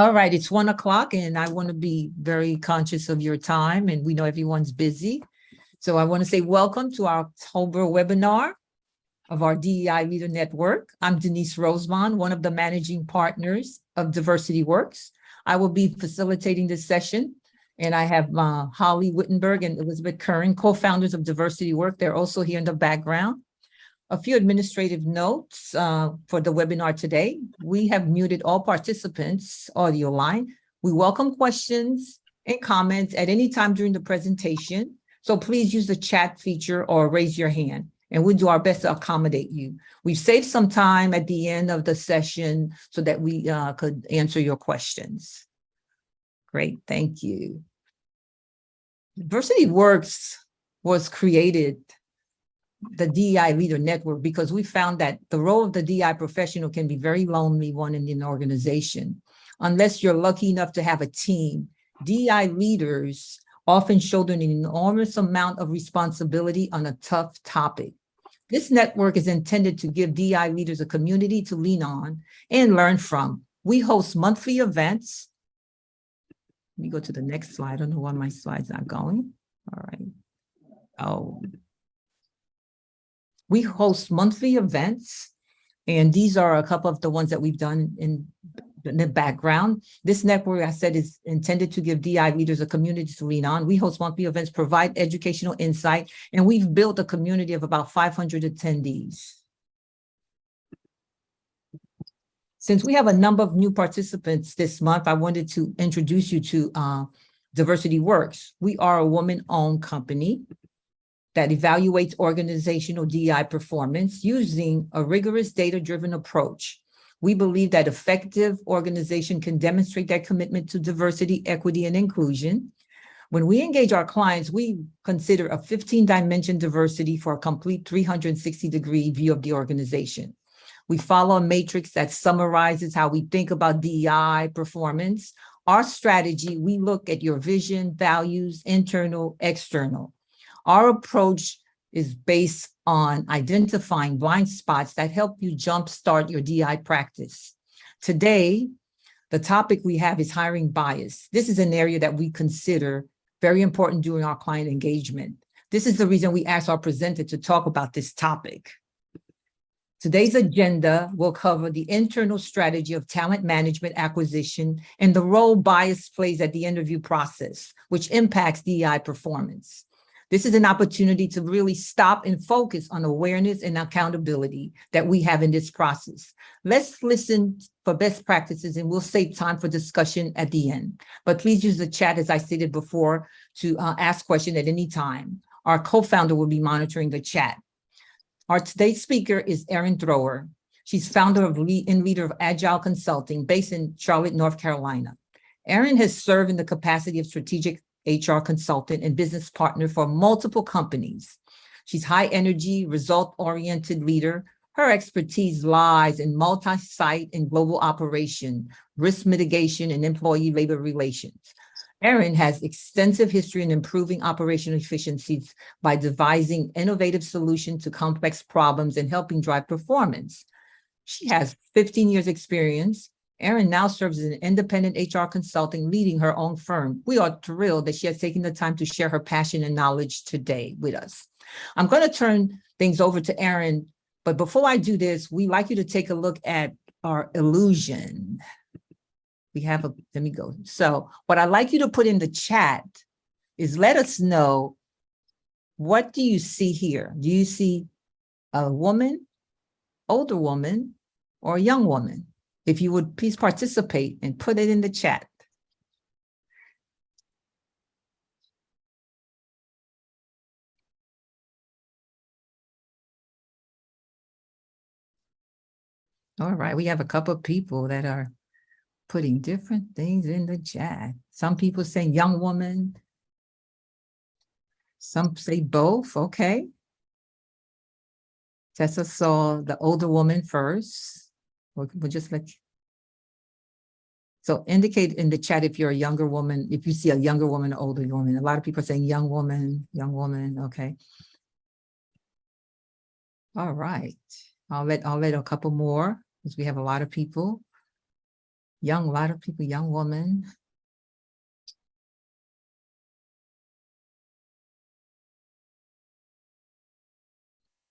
All right, it's 1 o'clock and I want to be very conscious of your time, and we know everyone's busy. So I want to say welcome to our October webinar of our DEI Leader Network. I'm Denise Rosemond, one of the managing partners of Diversity Works. I will be facilitating this session, and I have Holly Wittenberg and Elizabeth Curran, co-founders of Diversity Work. They're also here in the background. A few administrative notes for the webinar today. We have muted all participants' audio line. We welcome questions and comments at any time during the presentation. So please use the chat feature or raise your hand, and we'll do our best to accommodate you. We've saved some time at the end of the session so that we could answer your questions. Great, thank you. Diversity Works was created, the DEI Leader Network, because we found that the role of the DEI professional can be very lonely one in an organization. Unless you're lucky enough to have a team, DEI leaders often shoulder an enormous amount of responsibility on a tough topic. This network is intended to give DEI leaders a community to lean on and learn from. We host monthly events. Let me go to the next slide. I don't know why my slide's not going. All right. Oh. We host monthly events, and these are a couple of the ones that we've done in the background. This network, I said, is intended to give DEI leaders a community to lean on. We host monthly events, provide educational insight, and we've built a community of about 500 attendees. Since we have a number of new participants this month, I wanted to introduce you to Diversity Works. We are a woman-owned company that evaluates organizational DEI performance using a rigorous data-driven approach. We believe that effective organization can demonstrate their commitment to diversity, equity, and inclusion. When we engage our clients, we consider a 15-dimension diversity for a complete 360-degree view of the organization. We follow a matrix that summarizes how we think about DEI performance. Our strategy, we look at your vision, values, internal, external. Our approach is based on identifying blind spots that help you jumpstart your DEI practice. Today, the topic we have is hiring bias. This is an area that we consider very important during our client engagement. This is the reason we asked our presenter to talk about this topic. Today's agenda will cover the internal strategy of talent management acquisition and the role bias plays at the interview process, which impacts DEI performance. This is an opportunity to really stop and focus on awareness and accountability that we have in this process. Let's listen for best practices, and we'll save time for discussion at the end. But please use the chat, as I stated before, to ask questions at any time. Our co-founder will be monitoring the chat. Our today's speaker is Erin Thrower. She's founder and leader of Agile Consulting based in Charlotte, North Carolina. Erin has served in the capacity of strategic HR consultant and business partner for multiple companies. She's high energy, result-oriented leader. Her expertise lies in multi-site and global operation, risk mitigation, and employee labor relations. Erin has extensive history in improving operational efficiencies by devising innovative solutions to complex problems and helping drive performance. She has 15 years experience. Erin now serves as an independent HR consultant, leading her own firm. We are thrilled that she has taken the time to share her passion and knowledge today with us. I'm going to turn things over to Erin, but before I do this, we'd like you to take a look at our illusion. We have a, let me go. So what I'd like you to put in the chat is let us know, what do you see here? Do you see a woman, older woman, or a young woman? If you would please participate and put it in the chat. All right, we have a couple of people that are putting different things in the chat. Some people saying young woman. Some say both, okay. Tessa saw the older woman first. We'll just let you. So indicate in the chat if you're a younger woman, if you see a younger woman, or older woman. A lot of people are saying young woman, okay. All right, I'll let a couple more, because we have a lot of people. Young, a lot of people, young woman.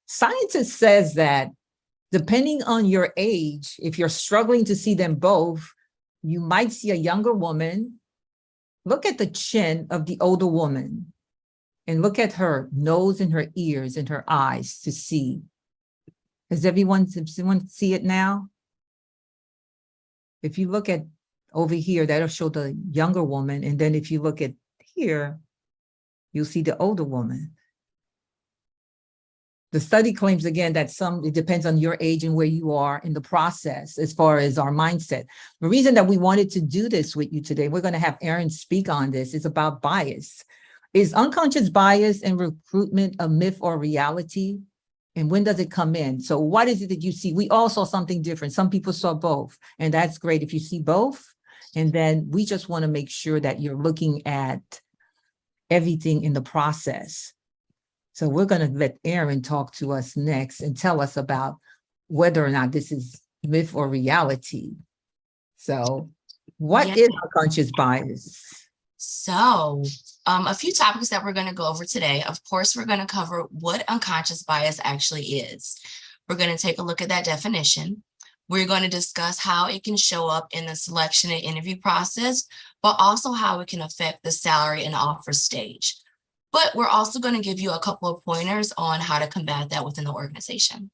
Scientist says that depending on your age, if you're struggling to see them both, you might see a younger woman. Look at the chin of the older woman and look at her nose and her ears and her eyes to see. Does everyone see it now? If you look at over here, that'll show the younger woman. And then if you look at here, you'll see the older woman. The study claims again that it depends on your age and where you are in the process as far as our mindset. The reason that we wanted to do this with you today, we're going to have Erin speak on this, is about bias. Is unconscious bias in recruitment a myth or reality? And when does it come in? So what is it that you see? We all saw something different. Some people saw both, and that's great if you see both. And then we just want to make sure that you're looking at everything in the process. So we're going to let Erin talk to us next and tell us about whether or not this is myth or reality. So what is unconscious bias? So a few topics that we're going to go over today. Of course, we're going to cover what unconscious bias actually is. We're going to take a look at that definition. We're going to discuss how it can show up in the selection and interview process, but also how it can affect the salary and offer stage. But we're also going to give you a couple of pointers on how to combat that within the organization.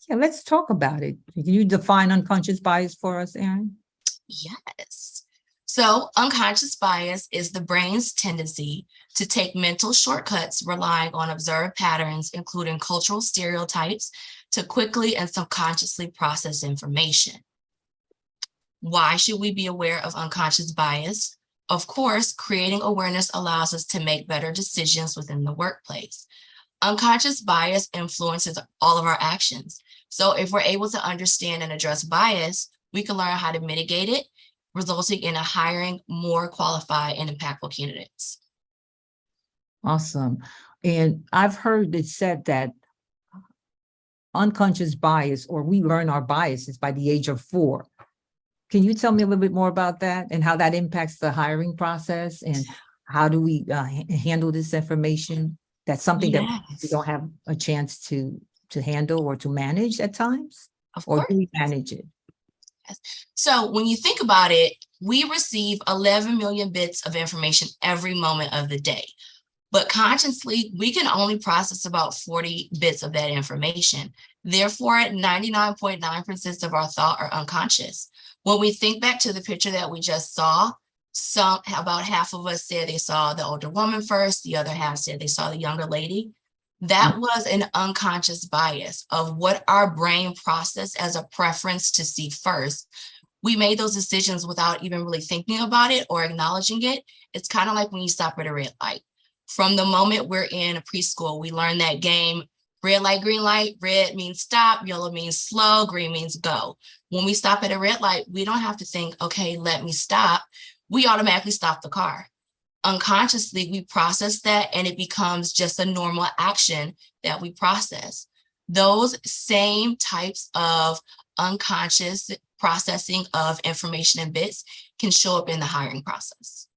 Yeah, let's talk about it. Can you define unconscious bias for us, Erin? Yes. So unconscious bias is the brain's tendency to take mental shortcuts relying on observed patterns, including cultural stereotypes, to quickly and subconsciously process information. Why should we be aware of unconscious bias? Of course, creating awareness allows us to make better decisions within the workplace. Unconscious bias influences all of our actions. So if we're able to understand and address bias, we can learn how to mitigate it, resulting in hiring more qualified and impactful candidates. Awesome. And I've heard it said that unconscious bias, or we learn our biases by the age of 4. Can you tell me a little bit more about that and how that impacts the hiring process, and how do we handle this information? That's something that we don't have a chance to handle or to manage at times? Of or course. do we manage it? Yes. So when you think about it, we receive 11 million bits of information every moment of the day. But consciously, we can only process about 40 bits of that information. Therefore, 99.9% of our thought are unconscious. When we think back to the picture that we just saw, about half of us said they saw the older woman first, the other half said they saw the younger lady. That was an unconscious bias of what our brain processed as a preference to see first. We made those decisions without even really thinking about it or acknowledging it. It's kind of like when you stop at a red light. From the moment we're in a preschool, we learn that game, red light, green light. Red means stop, yellow means slow, green means go. When we stop at a red light, we don't have to think, okay, let me stop. We automatically stop the car. Unconsciously, we process that and it becomes just a normal action that we process. Those same types of unconscious processing of information and bits can show up in the hiring process.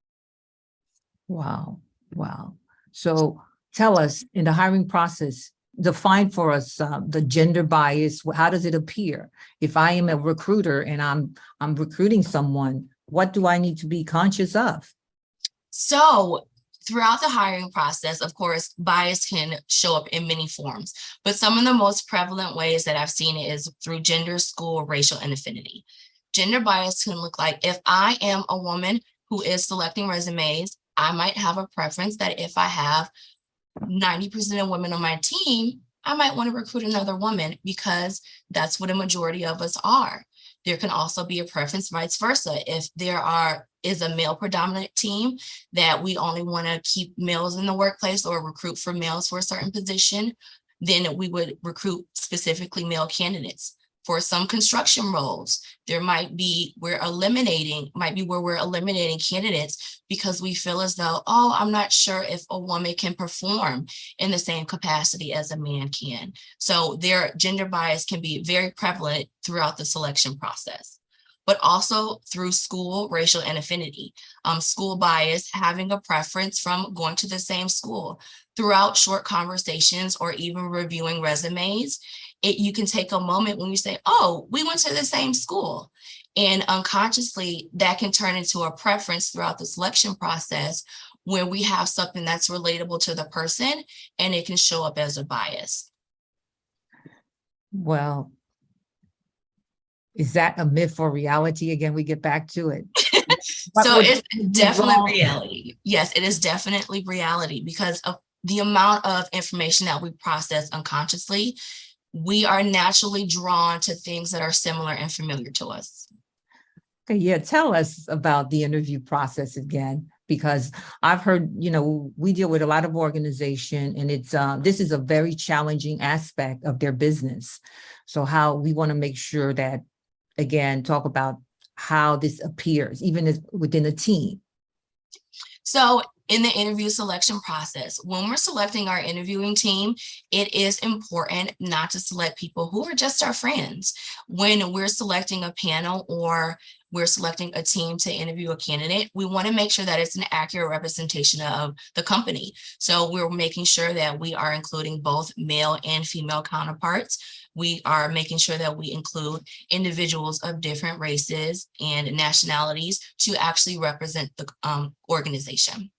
Wow. Wow. So tell us, in the hiring process, define for us the gender bias. How does it appear? If I am a recruiter and I'm recruiting someone, what do I need to be conscious of? So throughout the hiring process, of course, bias can show up in many forms, but some of the most prevalent ways that I've seen it is through gender, school, racial, and affinity. Gender bias can look like, if I am a woman who is selecting resumes, I might have a preference that if I have 90% of women on my team, I might want to recruit another woman because that's what a majority of us are. There can also be a preference vice versa. If there is a male predominant team that we only want to keep males in the workplace or recruit for males for a certain position, then we would recruit specifically male candidates. For some construction roles, there might be where we're eliminating candidates because we feel as though, oh, I'm not sure if a woman can perform in the same capacity as a man can. So their gender bias can be very prevalent throughout the selection process. but also through school, racial, and affinity. School bias, having a preference from going to the same school. Throughout short conversations or even reviewing resumes, you can take a moment when you say, oh, we went to the same school. And unconsciously, that can turn into a preference throughout the selection process where we have something that's relatable to the person and it can show up as a bias. Well, is that a myth or reality? Again, we get back to it. So What it's would be definitely wrong? reality. Yes, it is definitely reality because of the amount of information that we process unconsciously. We are naturally drawn to things that are similar and familiar to us. Okay, yeah, tell us about the interview process again, because I've heard, we deal with a lot of organization and this is a very challenging aspect of their business. So how we want to make sure that, again, talk about how this appears, even within a team. So in the interview selection process, when we're selecting our interviewing team, it is important not to select people who are just our friends. When we're selecting a panel or we're selecting a team to interview a candidate, we want to make sure that it's an accurate representation of the company. So we're making sure that we are including both male and female counterparts. We are making sure that we include individuals of different races and nationalities to actually represent the organization.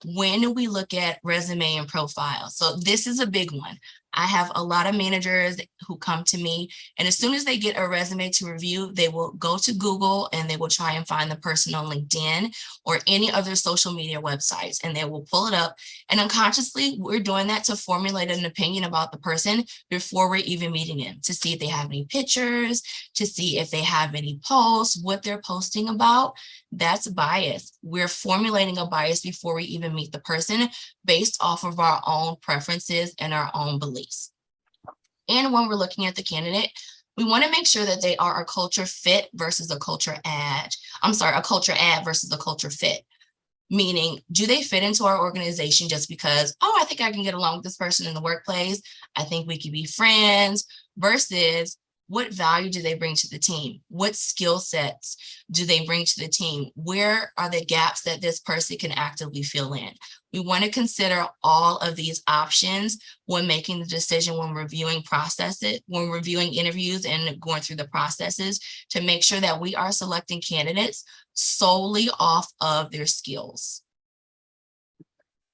When we look at resume and profile, so this is a big one. I have a lot of managers who come to me, and as soon as they get a resume to review, they will go to Google and they will try and find the person on LinkedIn or any other social media websites, and they will pull it up. And unconsciously, we're doing that to formulate an opinion about the person before we're even meeting them, to see if they have any pictures, to see if they have any posts, what they're posting about. That's bias. We're formulating a bias before we even meet the person based off of our own preferences and our own beliefs. And when we're looking at the candidate, we want to make sure that they are a culture fit versus a culture add. A culture add versus a culture fit. Meaning, do they fit into our organization just because, oh, I think I can get along with this person in the workplace. I think we could be friends, versus what value do they bring to the team? What skill sets do they bring to the team? Where are the gaps that this person can actively fill in? We want to consider all of these options when making the decision, when reviewing processes, when reviewing interviews and going through the processes to make sure that we are selecting candidates solely off of their skills.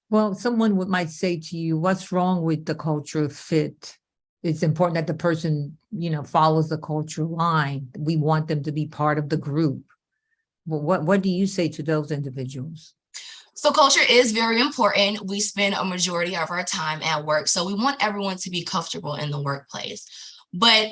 Well, someone might say to you, what's wrong with the culture fit? It's important that the person, follows the culture line. We want them to be part of the group. Well, what do you say to those individuals? So culture is very important. We spend a majority of our time at work, so we want everyone to be comfortable in the workplace. But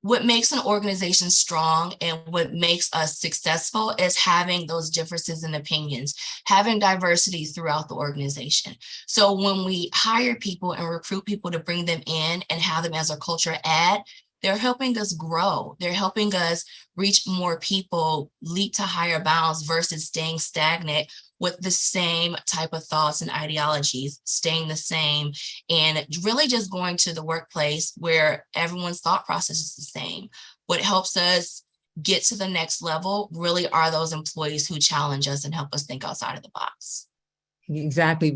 what makes an organization strong and what makes us successful is having those differences in opinions, having diversity throughout the organization. So when we hire people and recruit people to bring them in and have them as a culture add, they're helping us grow. They're helping us reach more people, leap to higher bounds versus staying stagnant with the same type of thoughts and ideologies, staying the same, and really just going to the workplace where everyone's thought process is the same. What helps us get to the next level really are those employees who challenge us and help us think outside of the box. Exactly.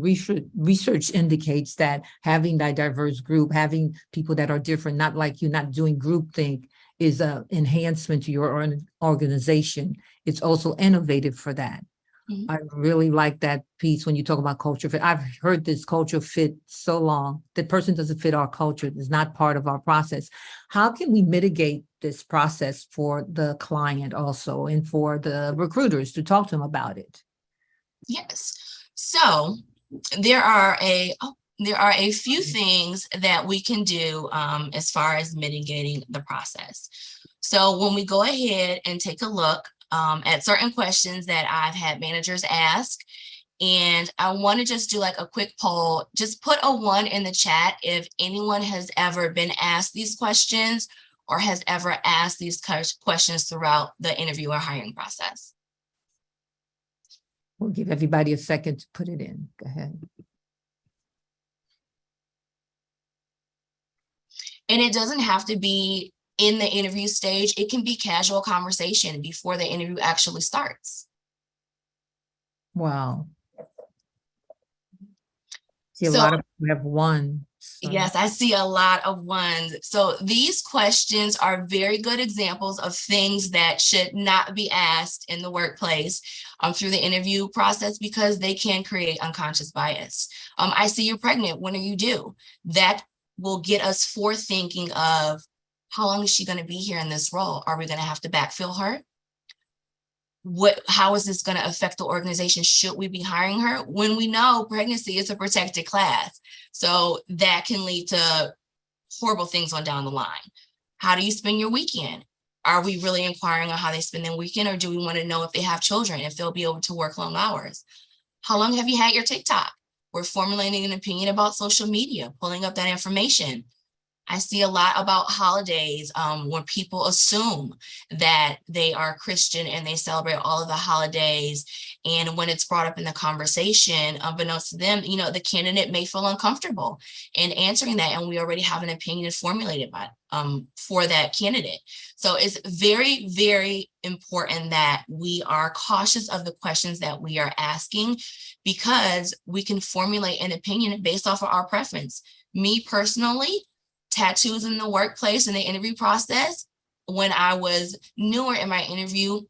Research indicates that having that diverse group, having people that are different, not like you, not doing groupthink, is an enhancement to your organization. It's also innovative for that. Mhm. I really like that piece when you talk about culture fit. I've heard this culture fit so long. The person doesn't fit our culture, is not part of our process. How can we mitigate this process for the client also and for the recruiters to talk to them about it? Yes. So there are a few things that we can do as far as mitigating the process. So when we go ahead and take a look at certain questions that I've had managers ask, and I want to just do like a quick poll, just put a 1 in the chat if anyone has ever been asked these questions or has ever asked these questions throughout the interview or hiring process. We'll give everybody a second to put it in. Go ahead. And it doesn't have to be in the interview stage, it can be casual conversation before the interview actually starts. Wow. See, a So lot of people have one. So. yes, I see a lot of ones. So these questions are very good examples of things that should not be asked in the workplace through the interview process, because they can create unconscious bias. I see you're pregnant. When are you due? That will get us forethinking of how long is she going to be here in this role? Are we going to have to backfill her? How is this going to affect the organization? Should we be hiring her? When we know pregnancy is a protected class. So that can lead to horrible things on down the line. How do you spend your weekend? Are we really inquiring on how they spend their weekend, or do we want to know if they have children, if they'll be able to work long hours? How long have you had your TikTok? We're formulating an opinion about social media, pulling up that information. I see a lot about holidays where people assume that they are Christian and they celebrate all of the holidays. And when it's brought up in the conversation, unbeknownst to them, the candidate may feel uncomfortable in answering that. And we already have an opinion formulated for that candidate. So it's very, very important that we are cautious of the questions that we are asking, because we can formulate an opinion based off of our preference. Me personally, tattoos in the workplace in the interview process, when I was newer in my interview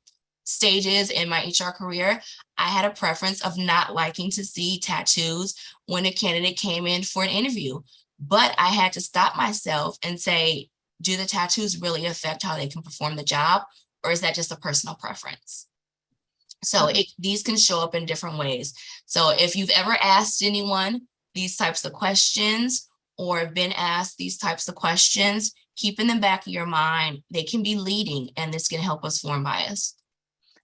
stages in my HR career, I had a preference of not liking to see tattoos when a candidate came in for an interview. But I had to stop myself and say, do the tattoos really affect how they can perform the job? Or is that just a personal preference? So these can show up in different ways. So if you've ever asked anyone these types of questions, or been asked these types of questions, keep in the back of your mind, they can be leading, and this can help us form bias.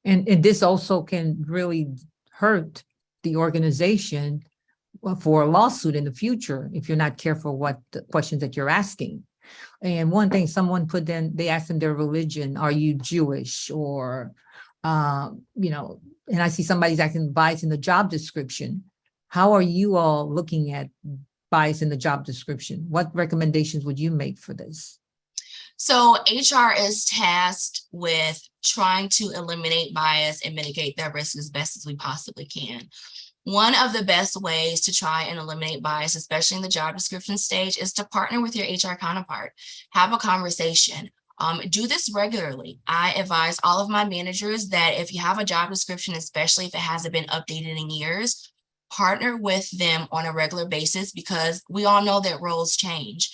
And this also can really hurt the organization for a lawsuit in the future if you're not careful what the questions that you're asking. And one thing someone put in, they asked them their religion, are you Jewish? Or, and I see somebody's asking bias in the job description. How are you all looking at bias in the job description? What recommendations would you make for this? So HR is tasked with trying to eliminate bias and mitigate that risk as best as we possibly can. One of the best ways to try and eliminate bias, especially in the job description stage, is to partner with your HR counterpart. Have a conversation. Do this regularly. I advise all of my managers that if you have a job description, especially if it hasn't been updated in years, partner with them on a regular basis, because we all know that roles change,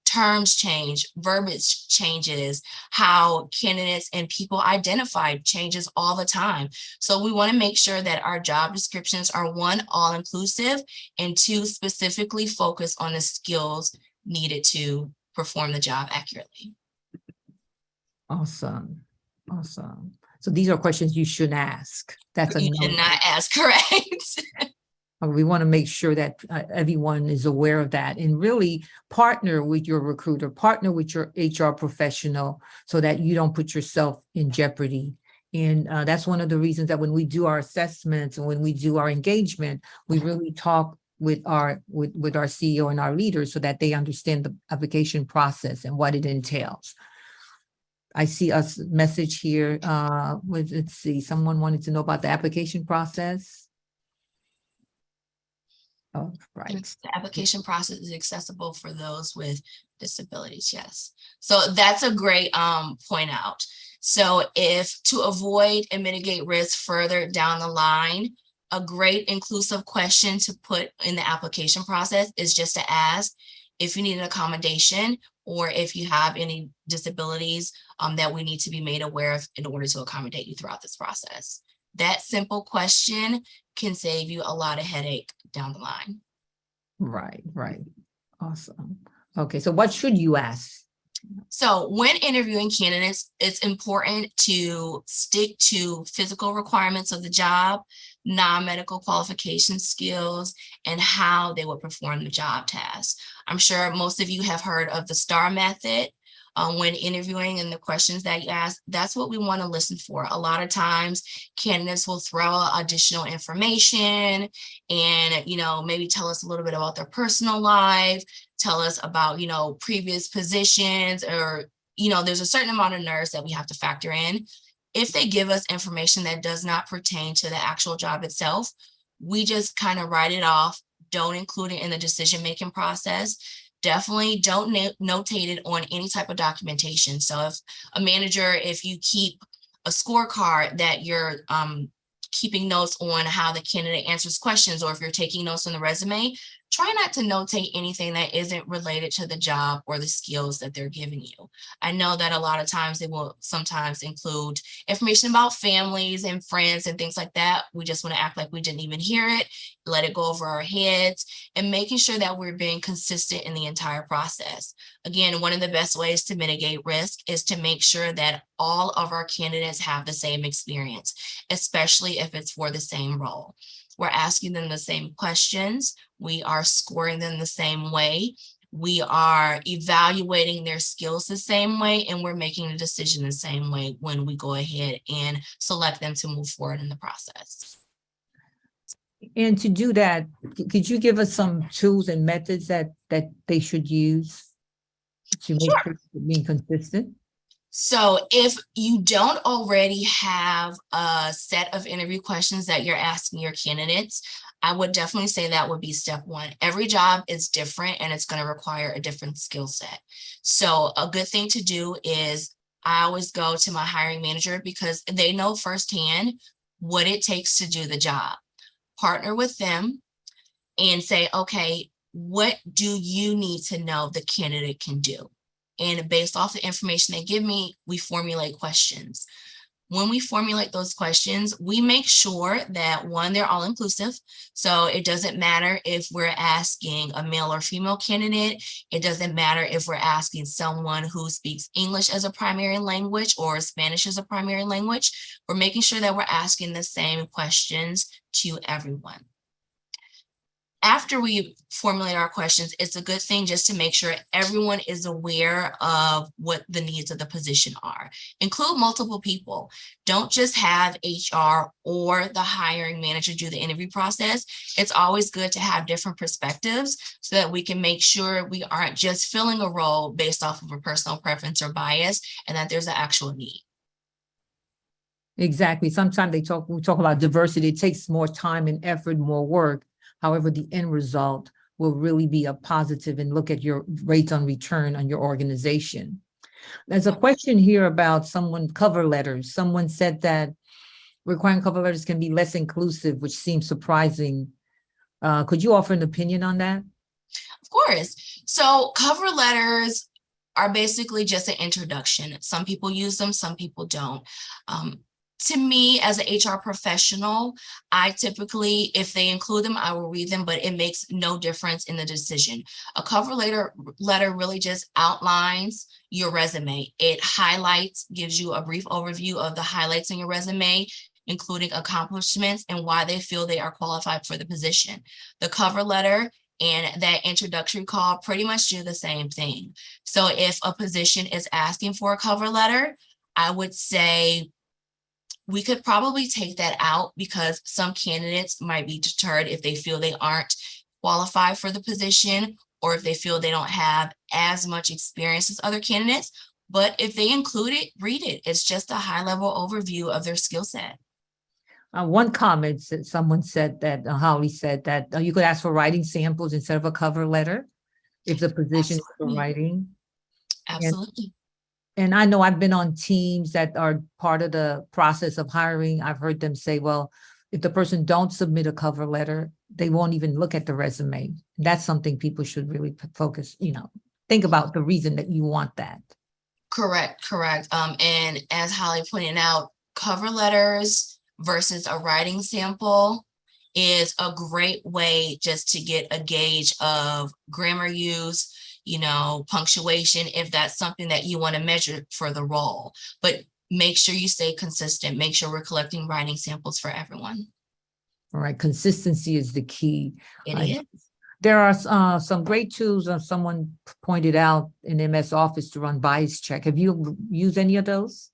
terms change, verbiage changes, how candidates and people identify changes all the time. So we want to make sure that our job descriptions are, one, all-inclusive, and two, specifically focus on the skills needed to perform the job accurately. Awesome. Awesome. So these are questions you should ask. That's you should not ask, correct? We want to make sure that everyone is aware of that, and really partner with your recruiter, partner with your HR professional, so that you don't put yourself in jeopardy. And that's one of the reasons that when we do our assessments and when we do our engagement, we really talk with our CEO and our leaders so that they understand the application process and what it entails. I see a message here. Let's see, someone wanted to know about the application process. Oh, right. The application process is accessible for those with disabilities. Yes. So that's a great point out. So if to avoid and mitigate risk further down the line, a great inclusive question to put in the application process is just to ask if you need an accommodation or if you have any disabilities that we need to be made aware of in order to accommodate you throughout this process. That simple question can save you a lot of headache down the line. Right, right. Awesome. Okay, so what should you ask? So when interviewing candidates, it's important to stick to physical requirements of the job, non-medical qualification skills, and how they would perform the job task. I'm sure most of you have heard of the STAR method. When interviewing and the questions that you ask, that's what we want to listen for. A lot of times candidates will throw out additional information and, maybe tell us a little bit about their personal life, tell us about, previous positions or, there's a certain amount of nerves that we have to factor in. If they give us information that does not pertain to the actual job itself, we just kind of write it off, don't include it in the decision-making process. Definitely don't notate it on any type of documentation. So if a manager, if you keep a scorecard that you're keeping notes on how the candidate answers questions, or if you're taking notes on the resume, try not to notate anything that isn't related to the job or the skills that they're giving you. I know that a lot of times they will sometimes include information about families and friends and things like that. We just want to act like we didn't even hear it, let it go over our heads, and making sure that we're being consistent in the entire process. Again, one of the best ways to mitigate risk is to make sure that all of our candidates have the same experience, especially if it's for the same role. We're asking them the same questions. We are scoring them the same way. We are evaluating their skills the same way, and we're making a decision the same way when we go ahead and select them to move forward in the process. And to do that, could you give us some tools and methods that they should use to make sure they're being consistent? So if you don't already have a set of interview questions that you're asking your candidates, I would definitely say that would be step one. Every job is different and it's going to require a different skill set. So a good thing to do is I always go to my hiring manager because they know firsthand what it takes to do the job. Partner with them and say, okay, what do you need to know the candidate can do? And based off the information they give me, we formulate questions. When we formulate those questions, we make sure that one, they're all inclusive. So it doesn't matter if we're asking a male or female candidate. It doesn't matter if we're asking someone who speaks English as a primary language or Spanish as a primary language. We're making sure that we're asking the same questions to everyone. After we formulate our questions, it's a good thing just to make sure everyone is aware of what the needs of the position are. Include multiple people. Don't just have HR or the hiring manager do the interview process. It's always good to have different perspectives so that we can make sure we aren't just filling a role based off of a personal preference or bias, and that there's an actual need. Exactly. Sometimes we talk about diversity. It takes more time and effort, more work. However, the end result will really be a positive, and look at your rates on return on your organization. There's a question here about cover letters. Someone said that requiring cover letters can be less inclusive, which seems surprising. Could you offer an opinion on that? Of course. So cover letters are basically just an introduction. Some people use them, some people don't. To me, as an HR professional, I typically, if they include them, I will read them, but it makes no difference in the decision. A cover letter really just outlines your resume. It highlights, gives you a brief overview of the highlights in your resume, including accomplishments and why they feel they are qualified for the position. The cover letter and that introductory call pretty much do the same thing. So if a position is asking for a cover letter, I would say we could probably take that out because some candidates might be deterred if they feel they aren't qualified for the position, or if they feel they don't have as much experience as other candidates. But if they include it, read it. It's just a high-level overview of their skill set. One comment that someone said that Holly said that you could ask for writing samples instead of a cover letter if the position is for writing. Absolutely. And I know I've been on teams that are part of the process of hiring. I've heard them say, well, if the person don't submit a cover letter, they won't even look at the resume. That's something people should really focus, think about the reason that you want that. Correct. And as Holly pointed out, cover letters versus a writing sample is a great way just to get a gauge of grammar use, punctuation, if that's something that you want to measure for the role. But make sure you stay consistent. Make sure we're collecting writing samples for everyone. All right. Consistency is the key. It is. There are some great tools someone pointed out in MS Office to run bias check. Have you used any of those?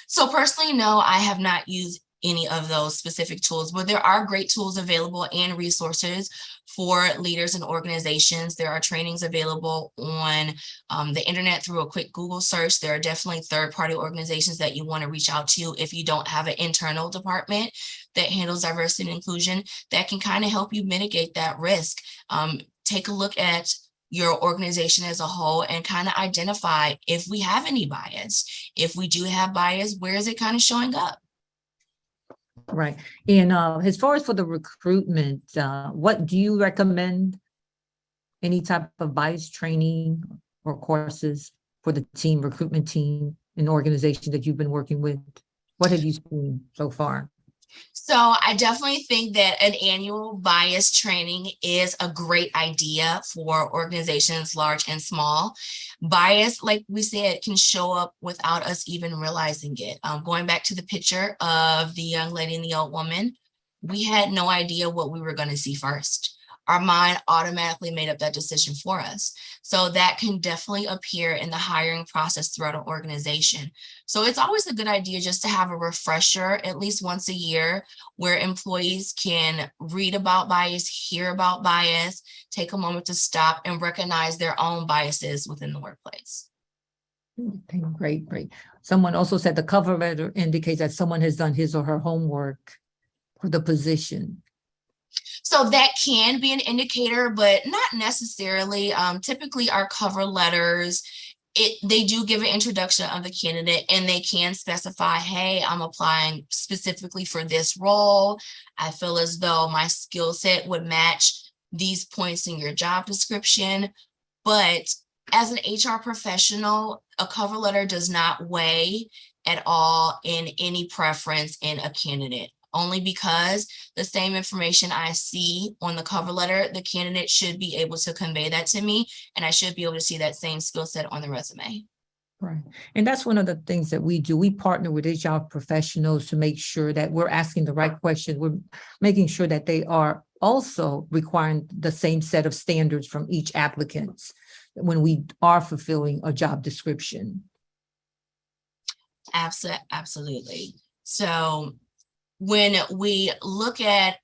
So personally, no, I have not used any of those specific tools, but there are great tools available and resources for leaders and organizations. There are trainings available on the internet through a quick Google search. There are definitely third-party organizations that you want to reach out to if you don't have an internal department that handles diversity and inclusion that can kind of help you mitigate that risk. Take a look at your organization as a whole and kind of identify if we have any bias. If we do have bias, where is it kind of showing up? Right. And as far as for the recruitment, what do you recommend? Any type of bias training or courses for the team, recruitment team, and organization that you've been working with? What have you seen so far? So I definitely think that an annual bias training is a great idea for organizations large and small. Bias, like we said, can show up without us even realizing it. Going back to the picture of the young lady and the old woman, we had no idea what we were going to see first. Our mind automatically made up that decision for us. So that can definitely appear in the hiring process throughout an organization. So it's always a good idea just to have a refresher at least once a year where employees can read about bias, hear about bias, take a moment to stop and recognize their own biases within the workplace. Okay, great, great. Someone also said the cover letter indicates that someone has done his or her homework for the position. So that can be an indicator, but not necessarily. Typically, our cover letters, they do give an introduction of the candidate and they can specify, hey, I'm applying specifically for this role. I feel as though my skill set would match these points in your job description. But as an HR professional, a cover letter does not weigh at all in any preference in a candidate. Only because the same information I see on the cover letter, the candidate should be able to convey that to me, and I should be able to see that same skill set on the resume. Right. And that's one of the things that we do. We partner with HR professionals to make sure that we're asking the right question. We're making sure that they are also requiring the same set of standards from each applicant when we are fulfilling a job description. Absolutely. So when we look at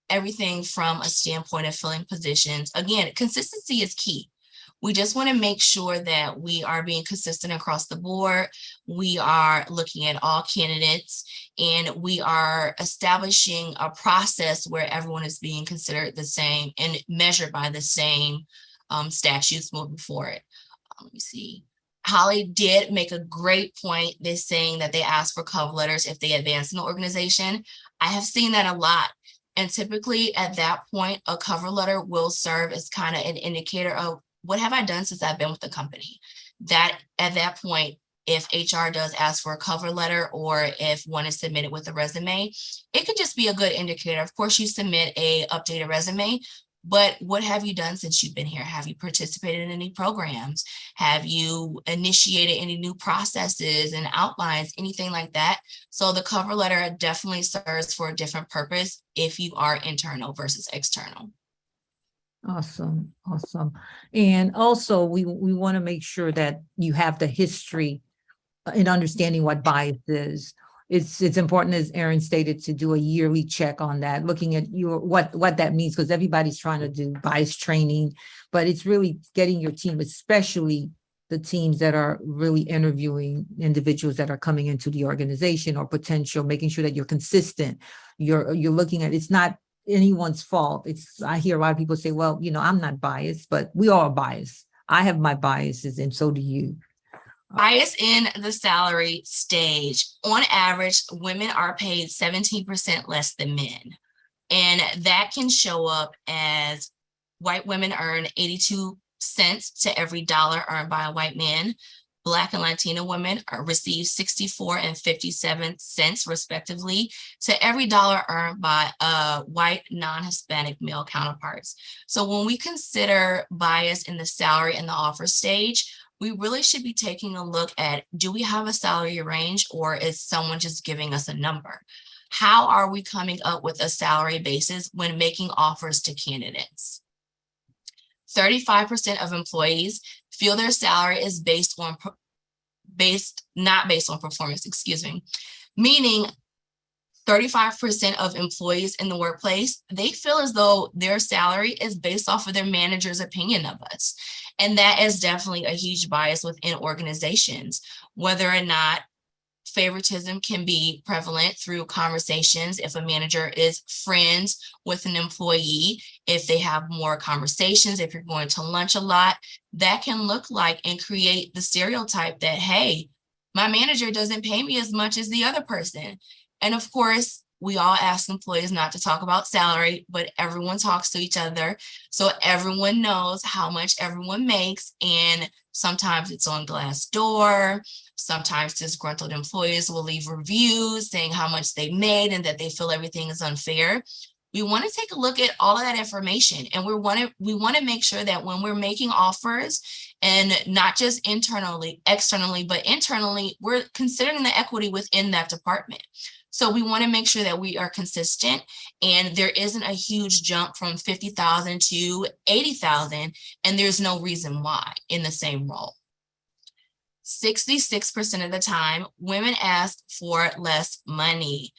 everything from a standpoint of filling positions, again, consistency is key. We just want to make sure that we are being consistent across the board. We are looking at all candidates and we are establishing a process where everyone is being considered the same and measured by the same statutes moving forward. Let me see. Holly did make a great point. They're saying that they ask for cover letters if they advance in the organization. I have seen that a lot. And typically at that point, a cover letter will serve as kind of an indicator of what have I done since I've been with the company. That at that point, if HR does ask for a cover letter or if one is submitted with a resume, it could just be a good indicator. Of course, you submit a updated resume, but what have you done since you've been here? Have you participated in any programs? Have you initiated any new processes and outlines, anything like that? So the cover letter definitely serves for a different purpose if you are internal versus external. Awesome, awesome. And also we want to make sure that you have the history in understanding what bias is. It's important, as Erin stated, to do a yearly check on that, looking at what that means, because everybody's trying to do bias training, but it's really getting your team, especially the teams that are really interviewing individuals that are coming into the organization or potential, making sure that you're consistent. You're looking at, it's not anyone's fault. I hear a lot of people say, well, I'm not biased, but we all are biased. I have my biases and so do you. Bias in the salary stage. On average, women are paid 17% less than men. And that can show up as white women earn 82 cents to every dollar earned by a white man. Black and Latina women receive 64 and 57 cents respectively to every dollar earned by white non-Hispanic male counterparts. So when we consider bias in the salary and the offer stage, we really should be taking a look at, do we have a salary range or is someone just giving us a number? How are we coming up with a salary basis when making offers to candidates? 35% of employees feel their salary is not based on performance, meaning 35% of employees in the workplace, they feel as though their salary is based off of their manager's opinion of us. And that is definitely a huge bias within organizations, whether or not favoritism can be prevalent through conversations. If a manager is friends with an employee, if they have more conversations, if you're going to lunch a lot, that can look like and create the stereotype that, hey, my manager doesn't pay me as much as the other person. And of course, we all ask employees not to talk about salary, but everyone talks to each other. So everyone knows how much everyone makes. And sometimes it's on Glassdoor. Sometimes disgruntled employees will leave reviews saying how much they made and that they feel everything is unfair. We want to take a look at all of that information, and we want to make sure that when we're making offers, and not just externally, but internally, we're considering the equity within that department. So we want to make sure that we are consistent and there isn't a huge jump from 50,000 to 80,000, and there's no reason why in the same role. 66% of the time, women ask for less money.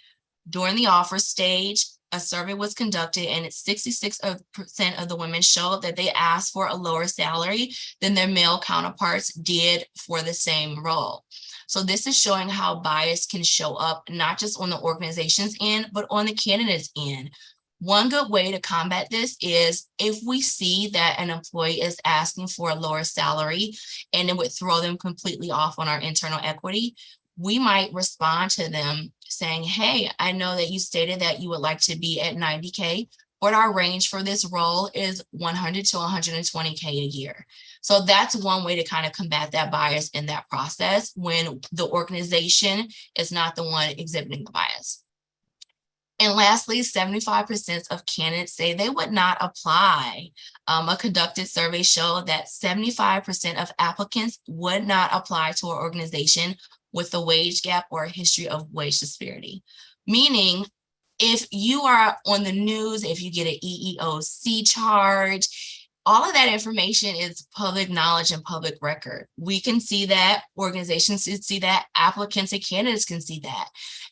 During the offer stage, a survey was conducted and 66% of the women showed that they asked for a lower salary than their male counterparts did for the same role. So this is showing how bias can show up, not just on the organization's end, but on the candidate's end. One good way to combat this is if we see that an employee is asking for a lower salary and it would throw them completely off on our internal equity, we might respond to them saying, hey, I know that you stated that you would like to be at 90K, but our range for this role is 100 to 120K a year. So that's one way to kind of combat that bias in that process when the organization is not the one exhibiting the bias. And lastly, 75% of candidates say they would not apply. A conducted survey showed that 75% of applicants would not apply to an organization with a wage gap or a history of wage disparity. Meaning, if you are on the news, if you get an EEOC charge, all of that information is public knowledge and public record. We can see that, organizations can see that, applicants and candidates can see that.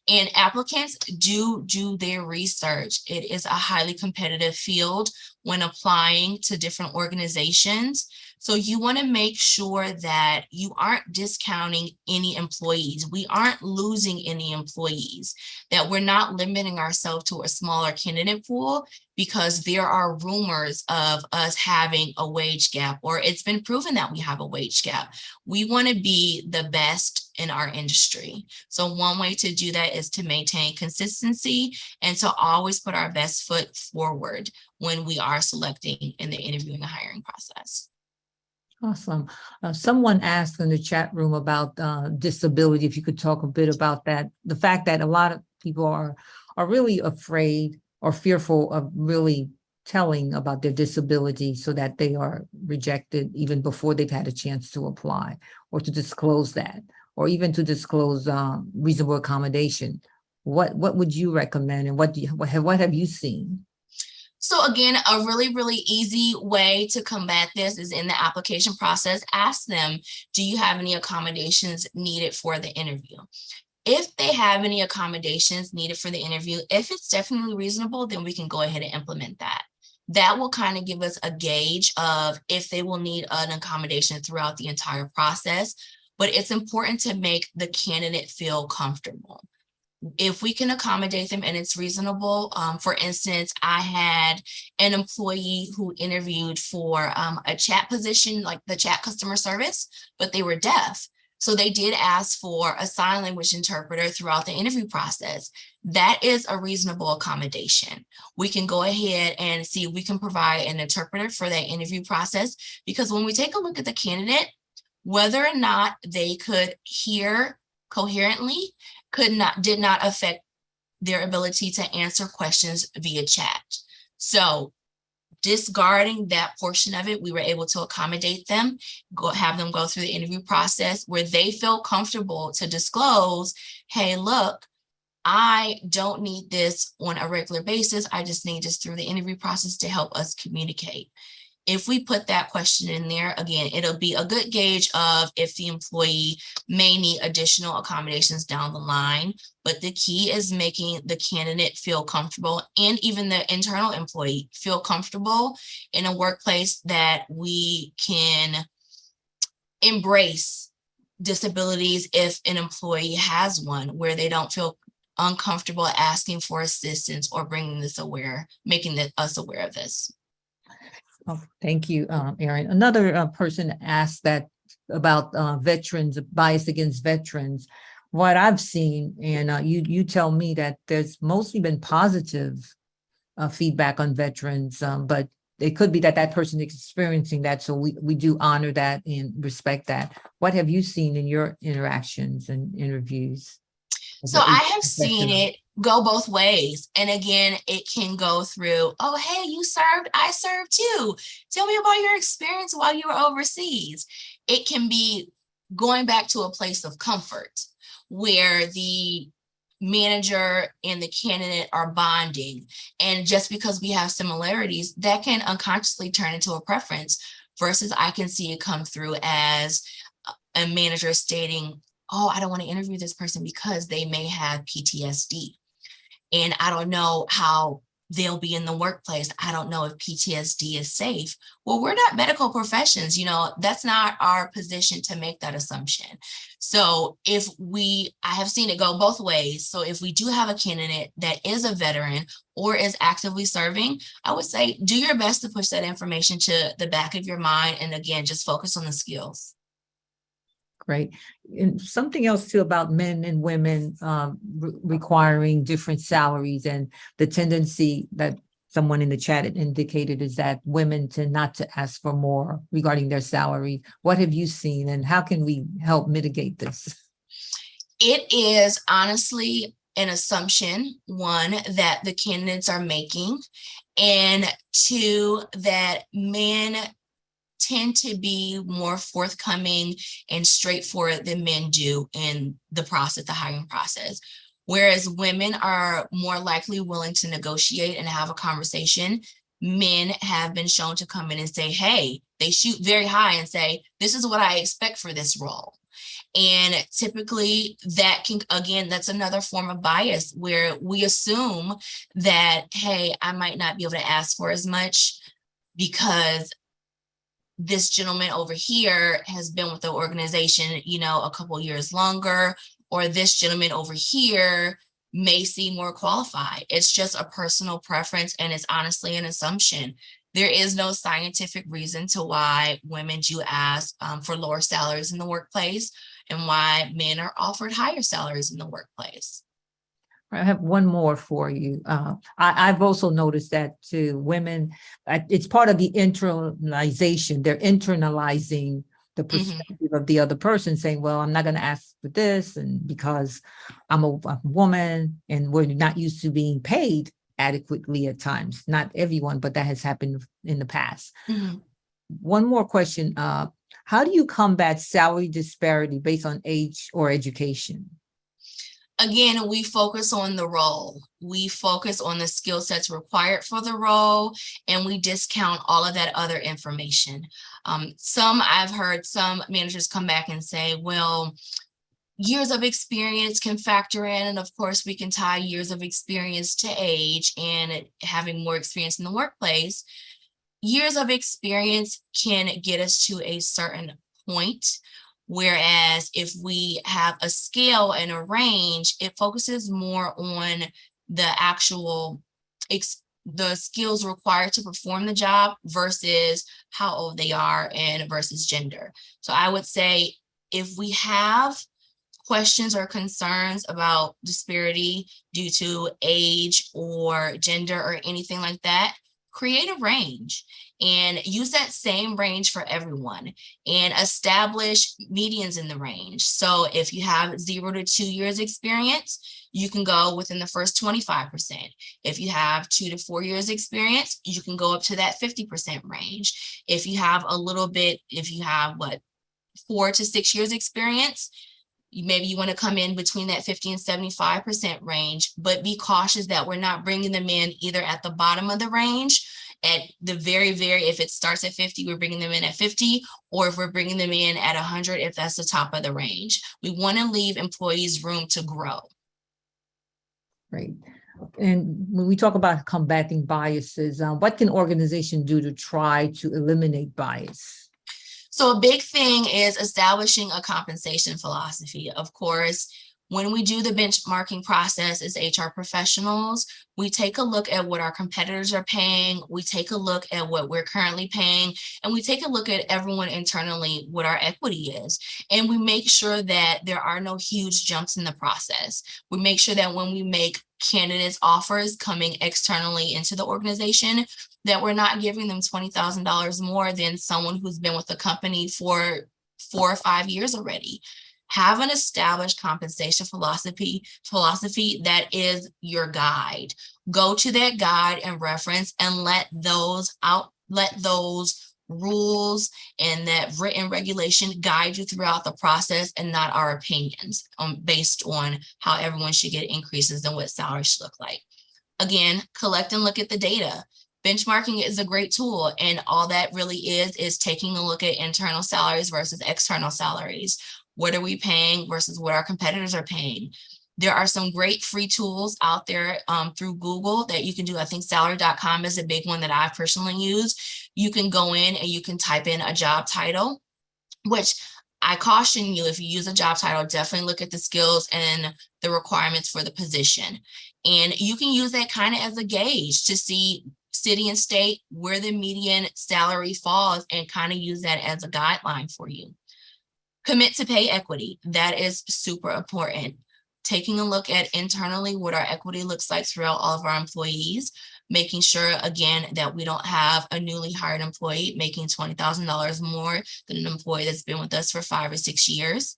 And applicants do their research. It is a highly competitive field when applying to different organizations. So you want to make sure that you aren't discounting any employees. We aren't losing any employees, that we're not limiting ourselves to a smaller candidate pool because there are rumors of us having a wage gap, or it's been proven that we have a wage gap. We want to be the best in our industry. So one way to do that is to maintain consistency and to always put our best foot forward when we are selecting in the interviewing and hiring process. Awesome. Someone asked in the chat room about disability, if you could talk a bit about that. The fact that a lot of people are really afraid or fearful of really telling about their disability so that they are rejected even before they've had a chance to apply, or to disclose that, or even to disclose reasonable accommodation. What would you recommend, and what have you seen? So again, a really, really easy way to combat this is in the application process. Ask them, do you have any accommodations needed for the interview? If they have any accommodations needed for the interview, if it's definitely reasonable, then we can go ahead and implement that. That will kind of give us a gauge of if they will need an accommodation throughout the entire process. But it's important to make the candidate feel comfortable. If we can accommodate them and it's reasonable. For instance, I had an employee who interviewed for a chat position, like the chat customer service, but they were deaf. So they did ask for a sign language interpreter throughout the interview process. That is a reasonable accommodation. We can go ahead and see if we can provide an interpreter for that interview process, because when we take a look at the candidate, whether or not they could hear coherently did not affect their ability to answer questions via chat. So discarding that portion of it, we were able to accommodate them, have them go through the interview process where they felt comfortable to disclose, hey, look, I don't need this on a regular basis. I just need this through the interview process to help us communicate. if we put that question in there, again, it'll be a good gauge of if the employee may need additional accommodations down the line. But the key is making the candidate feel comfortable, and even the internal employee feel comfortable in a workplace that we can embrace disabilities if an employee has one, where they don't feel uncomfortable asking for assistance or making us aware of this. Oh, thank you, Erin. Another person asked that about veterans, bias against veterans. What I've seen, and you tell me that there's mostly been positive feedback on veterans, but it could be that that person is experiencing that. So we do honor that and respect that. What have you seen in your interactions and interviews? So I have seen it go both ways. And again, it can go through, oh, hey, you served, I served too. Tell me about your experience while you were overseas. It can be going back to a place of comfort where the manager and the candidate are bonding. And just because we have similarities, that can unconsciously turn into a preference, versus I can see it come through as a manager stating, oh, I don't want to interview this person because they may have PTSD. And I don't know how they'll be in the workplace. I don't know if PTSD is safe. Well, we're not medical professions, that's not our position to make that assumption. So I have seen it go both ways. So if we do have a candidate that is a veteran or is actively serving, I would say do your best to push that information to the back of your mind. And again, just focus on the skills. Great. And something else too about men and women requiring different salaries, and the tendency that someone in the chat indicated is that women tend not to ask for more regarding their salary. What have you seen, and how can we help mitigate this? It is honestly an assumption, one, that the candidates are making, and two, that men tend to be more forthcoming and straightforward than men do in the hiring process. Whereas women are more likely willing to negotiate and have a conversation. Men have been shown to come in and say, hey, they shoot very high and say, this is what I expect for this role. And typically that's another form of bias where we assume that, hey, I might not be able to ask for as much because this gentleman over here has been with the organization, a couple years longer, or this gentleman over here may seem more qualified. It's just a personal preference, and it's honestly an assumption. There is no scientific reason to why women do ask for lower salaries in the workplace and why men are offered higher salaries in the workplace. I have one more for you. I've also noticed that to women, it's part of the internalization. They're internalizing the perspective of the other person, saying, well, I'm not going to ask for this, and because I'm a woman and we're not used to being paid adequately at times. Not everyone, but that has happened in the past. One more question. How do you combat salary disparity based on age or education? Again, we focus on the role. We focus on the skill sets required for the role, and we discount all of that other information. I've heard some managers come back and say, well, years of experience can factor in. And of course, we can tie years of experience to age and having more experience in the workplace. Years of experience can get us to a certain point. Whereas if we have a scale and a range, it focuses more on the actual the skills required to perform the job versus how old they are and versus gender. So I would say if we have questions or concerns about disparity due to age or gender or anything like that, create a range and use that same range for everyone and establish medians in the range. So if you have 0 to 2 years experience, you can go within the first 25%. If you have 2 to 4 years experience, you can go up to that 50% range. If you have 4 to 6 years experience, maybe you want to come in between that 50 and 75% range, but be cautious that we're not bringing them in either at the bottom of the range at the very, if it starts at 50, we're bringing them in at 50, or if we're bringing them in at 100, if that's the top of the range. We want to leave employees room to grow. Right. And when we talk about combating biases, what can organizations do to try to eliminate bias? So a big thing is establishing a compensation philosophy. Of course, when we do the benchmarking process as HR professionals, we take a look at what our competitors are paying, we take a look at what we're currently paying, and we take a look at everyone internally, what our equity is. And we make sure that there are no huge jumps in the process. We make sure that when we make candidates offers coming externally into the organization, that we're not giving them $20,000 more than someone who's been with the company for 4 or 5 years already. Have an established compensation philosophy that is your guide. Go to that guide and reference and let those rules and that written regulation guide you throughout the process, and not our opinions based on how everyone should get increases and what salaries should look like. Again, collect and look at the data. Benchmarking is a great tool, and all that really is taking a look at internal salaries versus external salaries. What are we paying versus what our competitors are paying? There are some great free tools out there through Google that you can do. I think salary.com is a big one that I personally use. You can go in and you can type in a job title, which I caution you, if you use a job title, definitely look at the skills and the requirements for the position. And you can use that kind of as a gauge to see city and state where the median salary falls, and kind of use that as a guideline for you. Commit to pay equity. That is super important. Taking a look at internally what our equity looks like throughout all of our employees, making sure, again, that we don't have a newly hired employee making $20,000 more than an employee that's been with us for 5 or 6 years,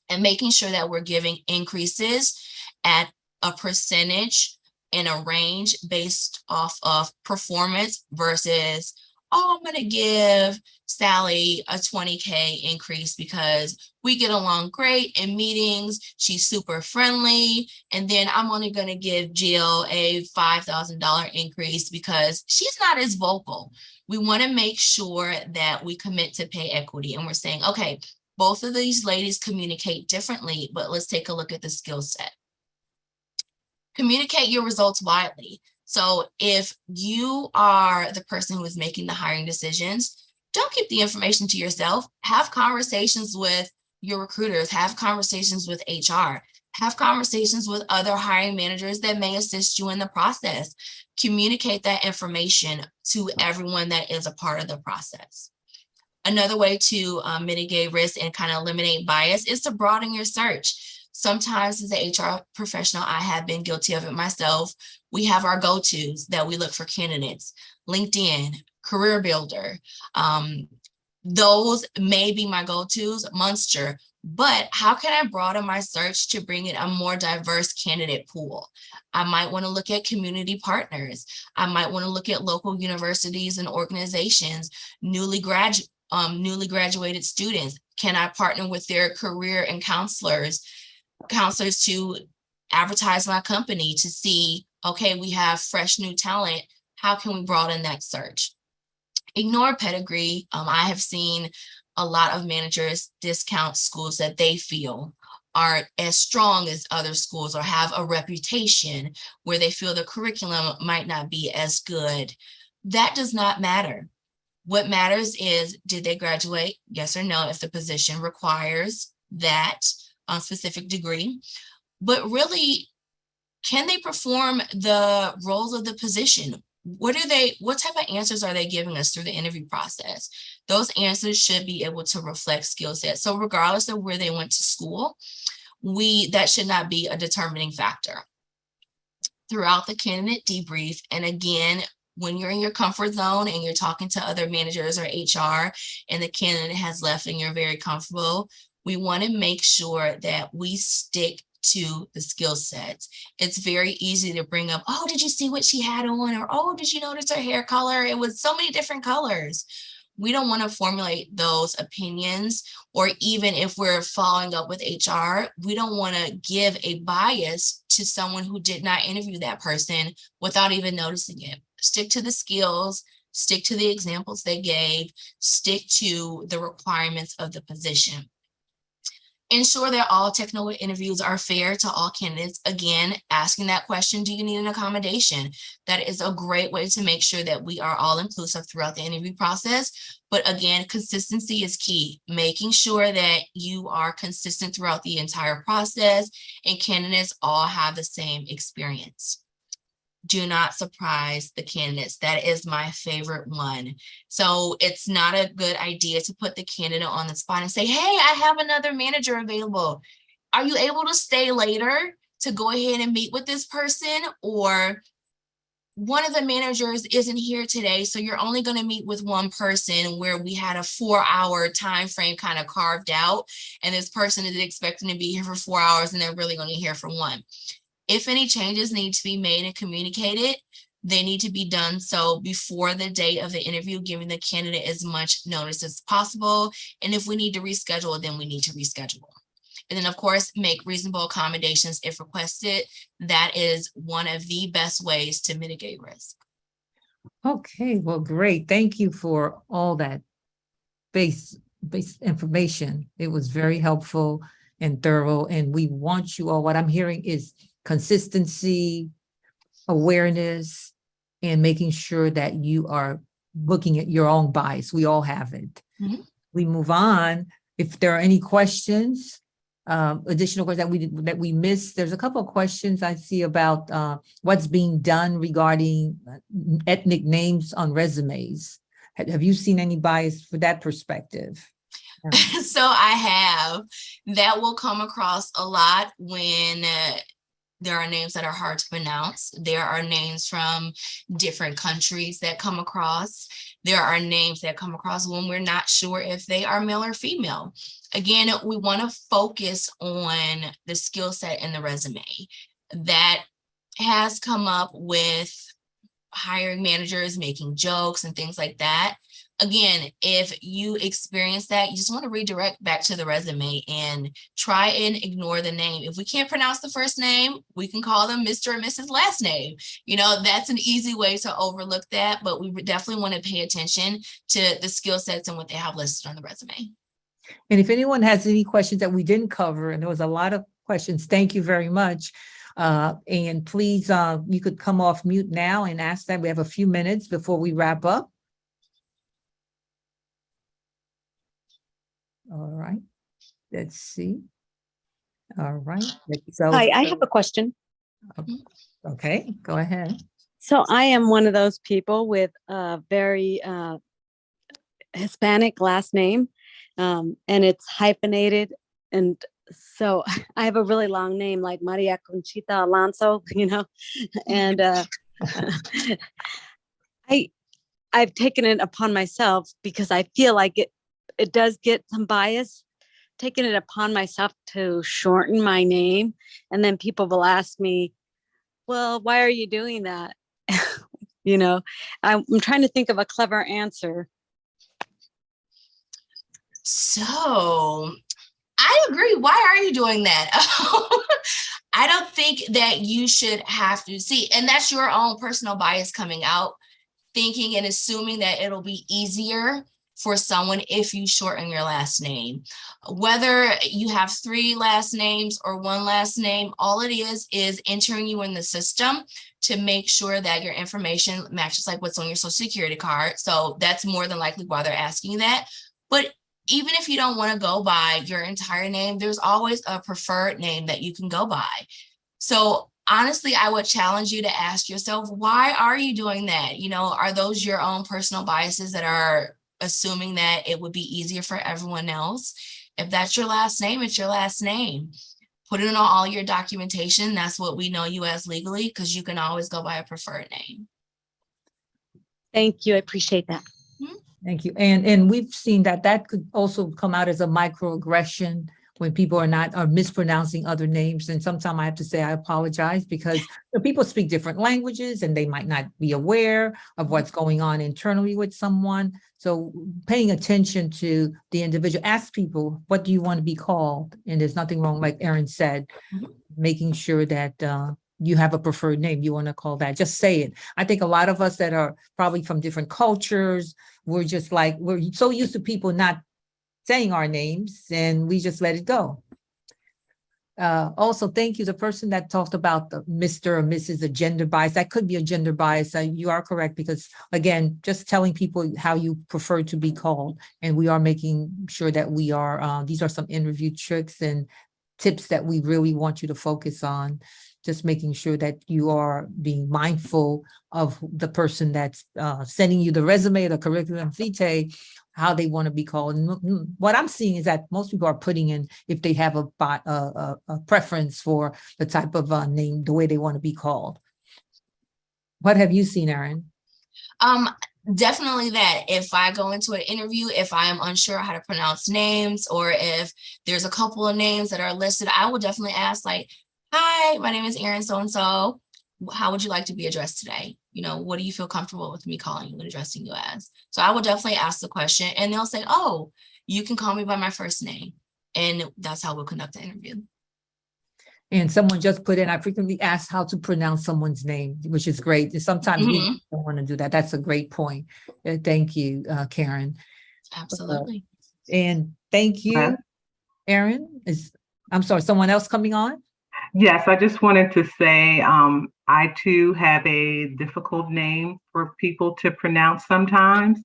and making sure that we're giving increases at a percentage in a range based off of performance versus, oh, I'm going to give Sally a 20K increase because we get along great in meetings, she's super friendly, and then I'm only going to give Jill a $5,000 increase because she's not as vocal. We want to make sure that we commit to pay equity, and we're saying, okay, both of these ladies communicate differently, but let's take a look at the skill set. Communicate your results widely. So if you are the person who is making the hiring decisions, don't keep the information to yourself. Have conversations with your recruiters, have conversations with HR, have conversations with other hiring managers that may assist you in the process. Communicate that information to everyone that is a part of the process. Another way to mitigate risk and kind of eliminate bias is to broaden your search. Sometimes as an HR professional, I have been guilty of it myself. We have our go-tos that we look for candidates: LinkedIn, Career Builder. Those may be my go-tos, Monster, but how can I broaden my search to bring in a more diverse candidate pool? I might want to look at community partners. I might want to look at local universities and organizations, newly graduated students. Can I partner with their career and counselors to advertise my company to see, okay, we have fresh new talent. How can we broaden that search? Ignore pedigree. I have seen a lot of managers discount schools that they feel aren't as strong as other schools or have a reputation where they feel the curriculum might not be as good. That does not matter. What matters is, did they graduate? Yes or no, if the position requires that specific degree. But really, can they perform the roles of the position? What type of answers are they giving us through the interview process? Those answers should be able to reflect skill set. So regardless of where they went to school, that should not be a determining factor. Throughout the candidate debrief, and again, when you're in your comfort zone and you're talking to other managers or HR and the candidate has left and you're very comfortable, we want to make sure that we stick to the skill sets. It's very easy to bring up, oh, did you see what she had on? Or, oh, did you notice her hair color? It was so many different colors. We don't want to formulate those opinions, or even if we're following up with HR, we don't want to give a bias to someone who did not interview that person without even noticing it. Stick to the skills, stick to the examples they gave, stick to the requirements of the position. Ensure that all technical interviews are fair to all candidates. Again, asking that question, do you need an accommodation? That is a great way to make sure that we are all inclusive throughout the interview process. But again, consistency is key, making sure that you are consistent throughout the entire process and candidates all have the same experience. Do not surprise the candidates. That is my favorite one. So it's not a good idea to put the candidate on the spot and say, hey, I have another manager available. Are you able to stay later to go ahead and meet with this person? Or one of the managers isn't here today, so you're only going to meet with one person, where we had a 4-hour time frame kind of carved out, and this person is expecting to be here for 4 hours and they're really going to hear from one. If any changes need to be made and communicated, they need to be done so before the date of the interview, giving the candidate as much notice as possible. And if we need to reschedule, then we need to reschedule. And then, of course, make reasonable accommodations if requested. That is one of the best ways to mitigate risk. Okay, well, great. Thank you for all that base information. It was very helpful and thorough. And we want you all, what I'm hearing is consistency, awareness, and making sure that you are looking at your own bias. We all have it. Mhm. We move on. If there are any questions, additional questions that we missed, there's a couple of questions I see about what's being done regarding ethnic names on resumes. Have you seen any bias for that perspective? So I have. That will come across a lot when there are names that are hard to pronounce. There are names from different countries that come across. There are names that come across when we're not sure if they are male or female. Again, we want to focus on the skill set in the resume. That has come up with hiring managers making jokes and things like that. Again, if you experience that, you just want to redirect back to the resume and try and ignore the name. If we can't pronounce the first name, we can call them Mr. and Mrs. last name. That's an easy way to overlook that, but we definitely want to pay attention to the skill sets and what they have listed on the resume. And if anyone has any questions that we didn't cover, and there was a lot of questions, thank you very much. And please, you could come off mute now and ask that. We have a few minutes before we wrap up. All right, let's see. All right. So, Hi, I have a question. okay, go ahead. So I am one of those people with a very Hispanic last name, and it's hyphenated. And so I have a really long name like Maria Conchita Alonso, and I've taken it upon myself because I feel like it does get some bias, taking it upon myself to shorten my name. And then people will ask me, well, why are you doing that? I'm trying to think of a clever answer. So I agree. Why are you doing that? I don't think that you should have to see, and that's your own personal bias coming out, thinking and assuming that it'll be easier for someone if you shorten your last name. Whether you have 3 last names or 1 last name, all it is entering you in the system to make sure that your information matches like what's on your social security card. So that's more than likely why they're asking that. But even if you don't want to go by your entire name, there's always a preferred name that you can go by. So honestly, I would challenge you to ask yourself, why are you doing that? Are those your own personal biases that are assuming that it would be easier for everyone else? If that's your last name, it's your last name. Put it on all your documentation. That's what we know you as legally, because you can always go by a preferred name. Thank you. I appreciate that. Thank you. And we've seen that could also come out as a microaggression when people are mispronouncing other names. And sometimes I have to say, I apologize, because people speak different languages and they might not be aware of what's going on internally with someone. So paying attention to the individual, ask people, what do you want to be called? And there's nothing wrong, like Erin said, making sure that you have a preferred name, you want to call that, just say it. I think a lot of us that are probably from different cultures, we're just like, we're so used to people not saying our names and we just let it go. Also, thank you. The person that talked about the Mr. or Mrs. a gender bias, that could be a gender bias. You are correct, because again, just telling people how you prefer to be called. And we are making sure that we are, these are some interview tricks and tips that we really want you to focus on. Just making sure that you are being mindful of the person that's sending you the resume, the curriculum vitae, how they want to be called. And what I'm seeing is that most people are putting in if they have a preference for the type of name, the way they want to be called. What have you seen, Erin? Definitely that. If I go into an interview, if I am unsure how to pronounce names, or if there's a couple of names that are listed, I will definitely ask, like, hi, my name is Erin so-and-so. How would you like to be addressed today? You know, what do you feel comfortable with me calling you and addressing you as? So I will definitely ask the question, and they'll say, oh, you can call me by my first name. And that's how we'll conduct the interview. And someone just put in, I frequently ask how to pronounce someone's name, which is great. And sometimes we don't want to do that. That's a great point. Thank you, Karen. Absolutely. And thank you, Erin. I'm sorry, someone else coming on? Yes, I just wanted to say I too have a difficult name for people to pronounce sometimes.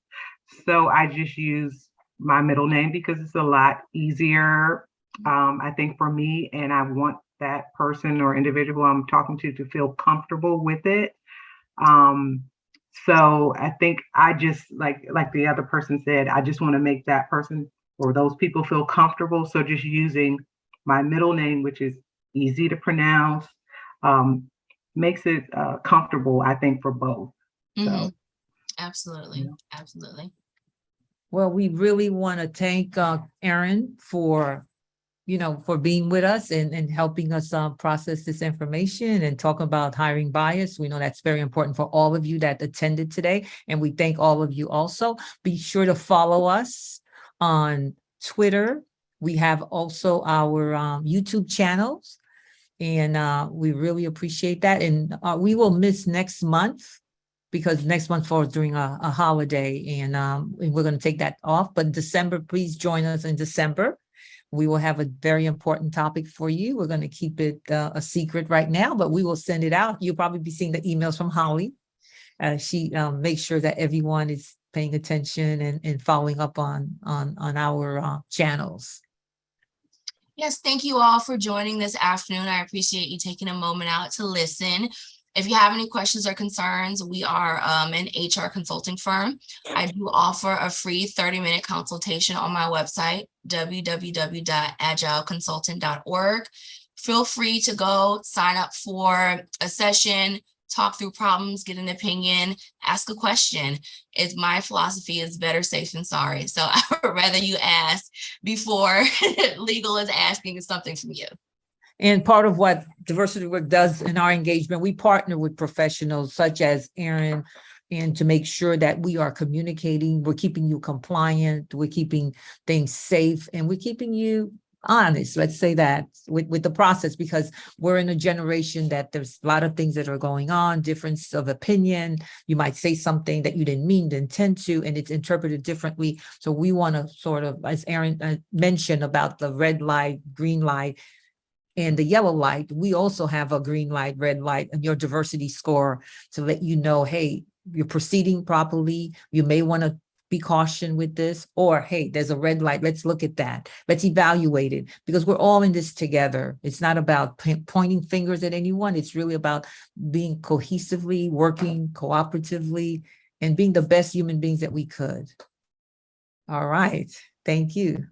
So I just use my middle name because it's a lot easier, I think, for me. And I want that person or individual I'm talking to feel comfortable with it. So I think I just, like the other person said, I just want to make that person or those people feel comfortable. So just using my middle name, which is easy to pronounce, makes it comfortable, I think, for both. So Absolutely. Absolutely. Well, we really want to thank Erin for, for being with us and helping us process this information and talk about hiring bias. We know that's very important for all of you that attended today. And we thank all of you also. Be sure to follow us on Twitter. We have also our YouTube channels. And we really appreciate that. And we will miss next month because next month falls during a holiday, and we're going to take that off. But December, please join us in December. We will have a very important topic for you. We're going to keep it a secret right now, but we will send it out. You'll probably be seeing the emails from Holly. She makes sure that everyone is paying attention and following up on our channels. Yes, thank you all for joining this afternoon. I appreciate you taking a moment out to listen. If you have any questions or concerns, we are an HR consulting firm. I do offer a free 30-minute consultation on my website, www.agileconsultant.org. Feel free to go sign up for a session, talk through problems, get an opinion, ask a question. It's my philosophy is better safe than sorry. So I would rather you ask before legal is asking something from you. And part of what Diversity Work does in our engagement, we partner with professionals such as Erin, and to make sure that we are communicating, we're keeping you compliant, we're keeping things safe, and we're keeping you honest, let's say that, with the process, because we're in a generation that there's a lot of things that are going on, difference of opinion. You might say something that you didn't mean to intend to, and it's interpreted differently. So we want to sort of, as Erin mentioned about the red light, green light, and the yellow light, we also have a green light, red light, and your diversity score to let you know, hey, you're proceeding properly. You may want to be cautioned with this, or hey, there's a red light. Let's look at that. Let's evaluate it, because we're all in this together. It's not about pointing fingers at anyone. It's really about being cohesively, working cooperatively, and being the best human beings that we could. All right. Thank you.